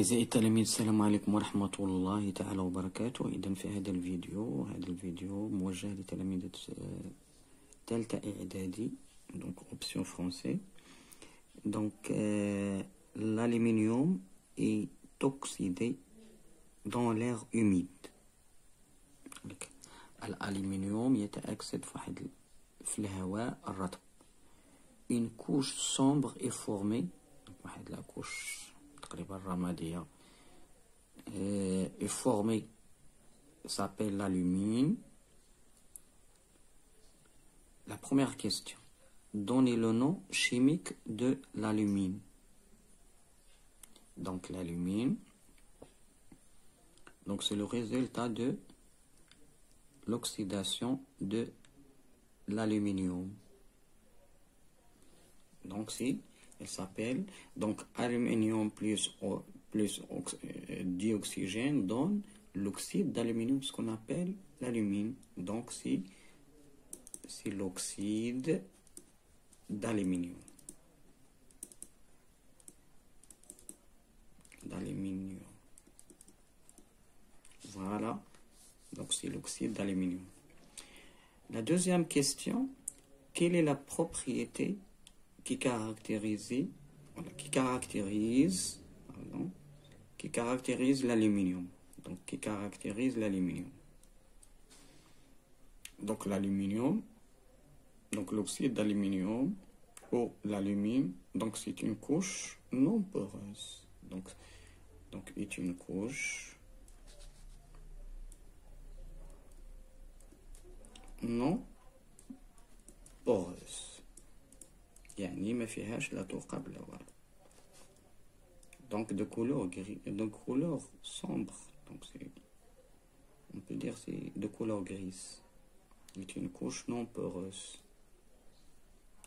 أعزائي التلاميذ، السلام عليكم ورحمة الله تعالى وبركاته. إذن في هذا الفيديو موجه لتلاميذ ثالثة إعدادي، donc option français. Donc l'aluminium est oxydé dans l'air humide. الألمنيوم يتأكسد في الهواء الرطب. Une couche sombre est formée، واحد لا couche تقريبا رمادية est formée, s'appelle l'alumine. La première question: donnez le nom chimique de l'alumine. Donc l'alumine, donc c'est le résultat de l'oxydation de l'aluminium. Donc si elle s'appelle, donc aluminium plus dioxygène donne l'oxyde d'aluminium, ce qu'on appelle l'alumine. Donc c'est l'oxyde d'aluminium. Voilà, donc c'est l'oxyde d'aluminium. La deuxième question: quelle est la propriété qui caractérise l'aluminium? Donc qui caractérise l'aluminium. Donc l'aluminium, donc l'oxyde d'aluminium ou l'alumine, donc c'est une couche non poreuse. Donc est une couche non poreuse. يعني ما فيهاش لا تقابل لا والو. Donc de couleur gris, de couleur sombre. Donc on peut dire c'est de couleur grise. C'est une couche non poreuse.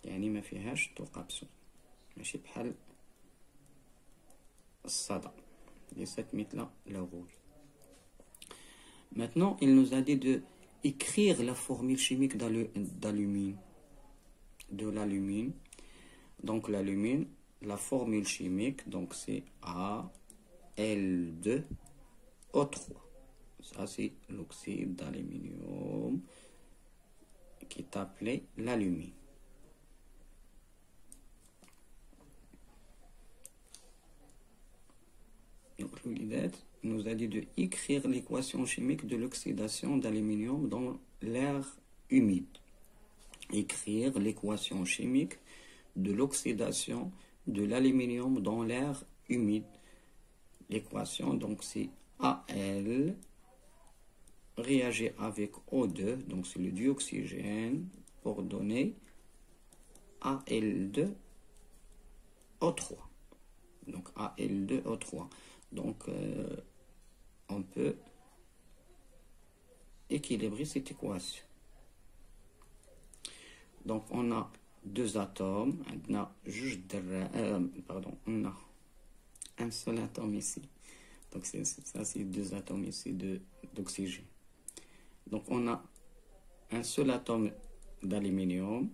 يعني ما فيهاش تقابسون. ماشي بحال الصدى. ليست مثل الغول. Maintenant, il nous a dit de écrire la formule chimique d'alumine. De l'alumine. Donc l'alumine, la formule chimique, donc c'est Al2O3. Ça c'est l'oxyde d'aluminium qui est appelé l'alumine. Donc l'UNIDET nous a dit de écrire l'équation chimique de l'oxydation d'aluminium dans l'air humide. Écrire l'équation chimique de l'oxydation de l'aluminium dans l'air humide. L'équation, donc c'est Al réagit avec O2, donc c'est le dioxygène, pour donner Al2O3. Donc Al2O3. Donc on peut équilibrer cette équation. Donc on a deux atomes, on a un seul atome ici. Donc ça c'est deux atomes ici d'oxygène. Donc on a un seul atome d'aluminium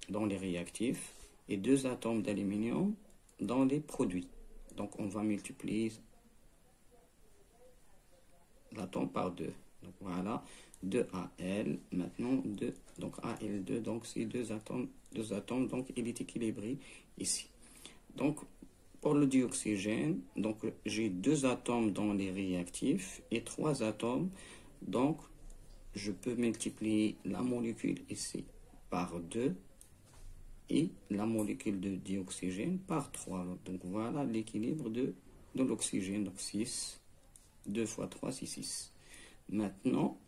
dans les réactifs et deux atomes d'aluminium dans les produits. Donc on va multiplier l'atome par 2. Donc voilà, 2Al, maintenant 2, donc Al2, donc c'est deux atomes, donc il est équilibré ici. Donc pour le dioxygène, donc j'ai deux atomes dans les réactifs et trois atomes, donc je peux multiplier la molécule ici par 2 et la molécule de dioxygène par 3. Donc voilà l'équilibre de l'oxygène, donc 6, 2 fois 3, c'est 6. Maintenant,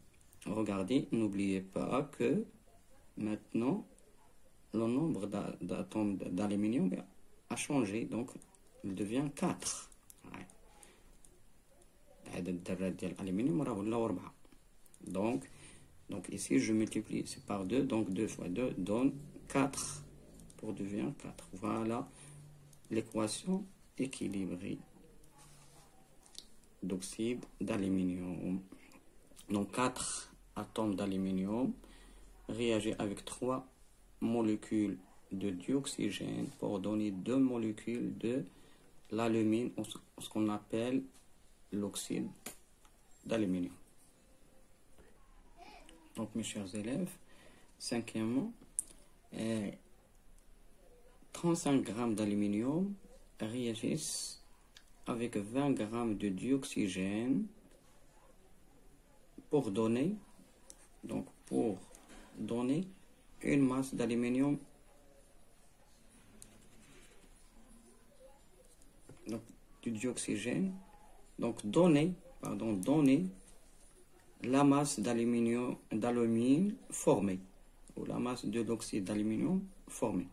regardez, n'oubliez pas que maintenant, le nombre d'atomes d'aluminium a changé, donc il devient 4. Donc ici, je multiplie par 2, donc 2 fois 2 donne 4, pour devient 4. Voilà l'équation équilibrée d'oxyde d'aluminium. Donc 4 atomes d'aluminium réagissent avec 3 molécules de dioxygène pour donner 2 molécules de l'alumine, ce qu'on appelle l'oxyde d'aluminium. Donc, mes chers élèves, cinquièmement, 35 grammes d'aluminium réagissent avec 20 grammes de dioxygène pour donner une masse d'aluminium du dioxygène, donc donner la masse d'alumine formée, ou la masse de l'oxyde d'aluminium formée.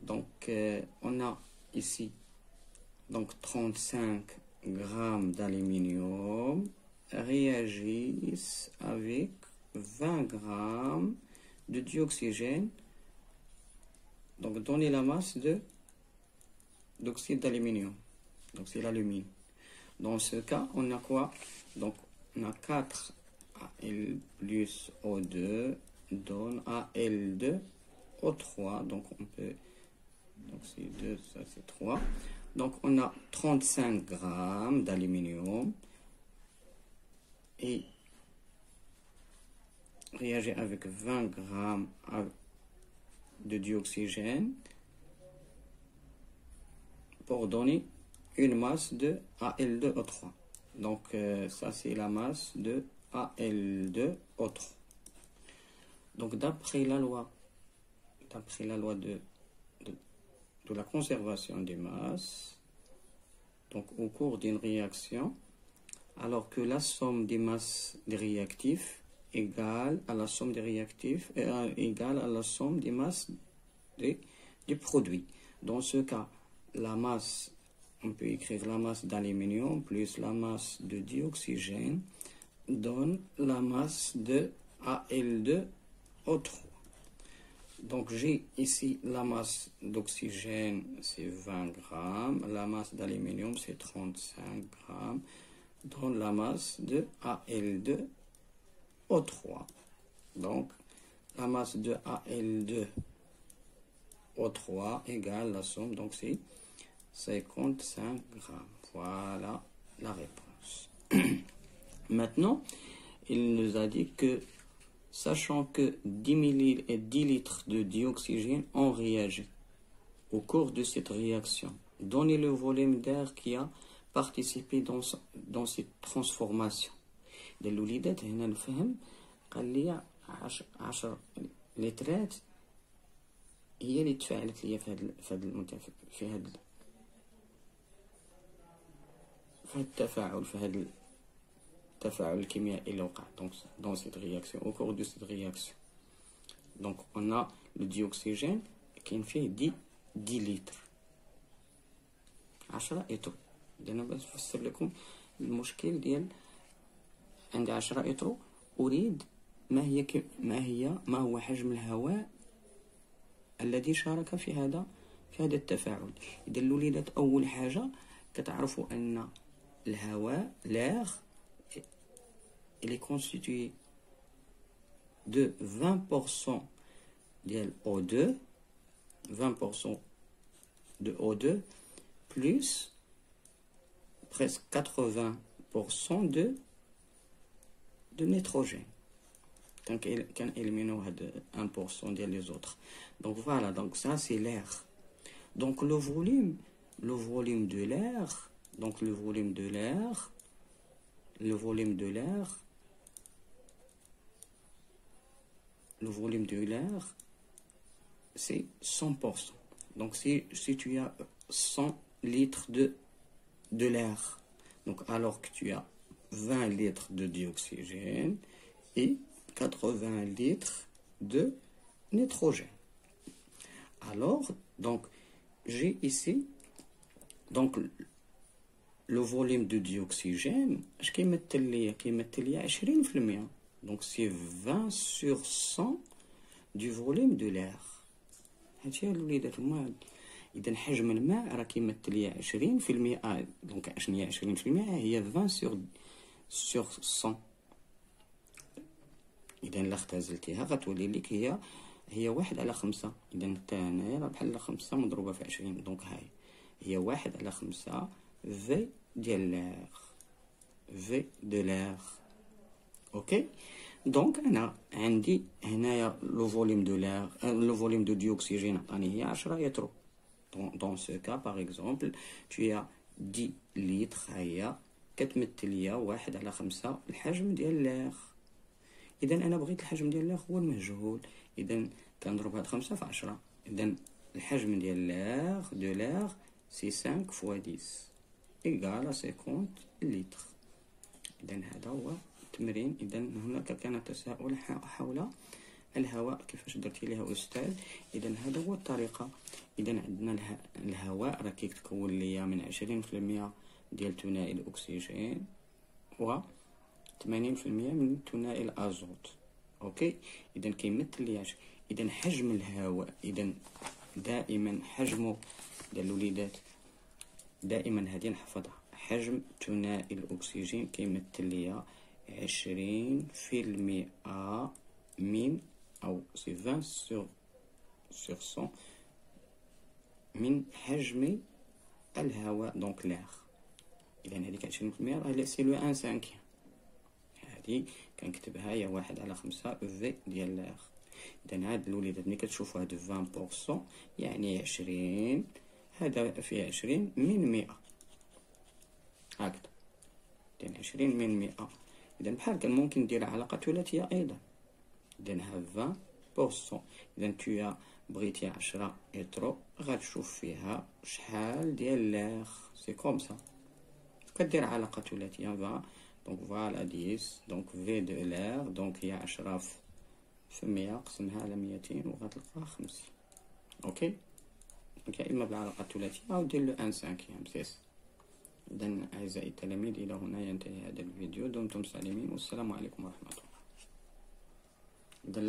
Donc, on a ici 35 grammes d'aluminium réagissent avec 20 grammes de dioxygène, donc donner la masse d'oxyde d'aluminium. Donc, c'est l'alumine. Dans ce cas, on a quoi? Donc, on a 4 Al plus O2 donne Al2O3. Donc, on peut... Donc, c'est 2, ça c'est 3. Donc, on a 35 grammes d'aluminium et réagit avec 20 grammes de dioxygène pour donner une masse de Al2O3. Donc, ça, c'est la masse de Al2O3. Donc, d'après la loi de la conservation des masses, donc au cours d'une réaction, alors que la somme des masses des réactifs égale à la somme des réactifs égale à la somme des masses des produits. Dans ce cas, la masse, on peut écrire la masse d'aluminium plus la masse de dioxygène donne la masse de Al2O3. Donc j'ai ici la masse d'oxygène, c'est 20 grammes, la masse d'aluminium, c'est 35 grammes, donne la masse de Al2O3. Donc la masse de Al2O3 égale la somme, donc c'est 55 grammes. Voilà la réponse. Maintenant, il nous a dit que, sachant que 10 litres de dioxygène ont réagi au cours de cette réaction, donnez le volume d'air qui a participé dans cette transformation. الوليدات هنا الفهم قال لي 10 لترات هي اللي تفاعلت لي في هذا التفاعل، في هذا التفاعل الكيميائي اللي وقع dans cette réaction, au cours de cette réaction. Donc on a le dioxygène كاين فيه 10 لتر 10 إترو. أنا بس نفسر لكم المشكل ديال عندي 10 إترو، أريد ما هو حجم الهواء الذي شارك في هذا التفاعل. إذا الوليدات أول حاجة كتعرفوا أن الهواء l'air il est constitué de 20% de O2, 20% de O2 plus presque 80% de nitrogène. Donc, quand éliminons 1% des autres. Donc voilà, donc ça c'est l'air. Donc le volume de l'air, c'est 100%. Donc si tu as 100 litres de l'air, donc alors que tu as 20 litres de dioxygène et 80 litres de nitrogène. Alors, donc, j'ai ici, donc, le volume de dioxygène, je vais mettre 20%. Donc, c'est 20 sur 100 du volume de l'air. إذا حجم الماء راه كيمثل لي 20%. دونك شنو هي 20%؟ هي 20 sur 100. إذا إلا اختزلتيها غتولي لك هي 1/5. إذا حتى هنايا راه بحال 5 مضروبة في 20. دونك هاي هي 1/5 في ديال لاغ، في دو لاغ. اوكي. دونك انا عندي هنايا لو فوليوم دو لاغ، لو فوليوم دو ديوكسيجين عطاني هي 10 يترو. دون سو كا باغ اكزومبل تو 10 لتر، هي كتمثل ليا 1/5 الحجم ديال لاغ. اذا انا بغيت الحجم ديال لاغ هو المجهول، اذا كنضرب هاد 5 في 10. اذا الحجم ديال لاغ دو لاغ سي 5 فوا 10 إيكال 50 لتر. إذا هذا هو التمرين. إذا هناك كان تساؤل حول الهواء، كيفاش درتي ليها أستاذ؟ إذا هذا هو الطريقة. إذا عندنا الهواء راه كيتكون ليا من 20% ديال ثنائي الأكسجين و 80% من ثنائي الأزوت. أوكي. إذا كيمثل ليا إذا حجم الهواء، إذا دائما حجمه ديال الوليدات دائما هذه نحفظها، حجم ثنائي الأكسجين كيمثل ليا 20% من أو سي 20 sur 100 من حجم الهواء دونك لاغ. إذا هذيك 20% راه سي لو 1/5، هذه كنكتبها هي 1/5 في ديال لاغ. إذا هاد الوليدات ملي كتشوفوا هاد 20% يعني 20، هذا فيه 20 من 100 هكذا، إذن 20 من 100. إذا بحال كان ممكن دير علاقة ثلاثية أيضا. إذا ها 20%، إذا نتويا بغيتي 10 إترو غتشوف فيها شحال ديال لاغ، سي كوم سا كدير علاقة ثلاثية. دونك فوالا 10 دونك في دو لاغ، دونك هي 10 في 100 قسمها على 200 وغتلقى 50. أوكي. دونك يا إما بالعلاقة الثلاثية أو دير لو 1/5. إذا أعزائي التلاميذ، إلى هنا ينتهي هذا الفيديو. دمتم سالمين والسلام عليكم ورحمة الله. إذا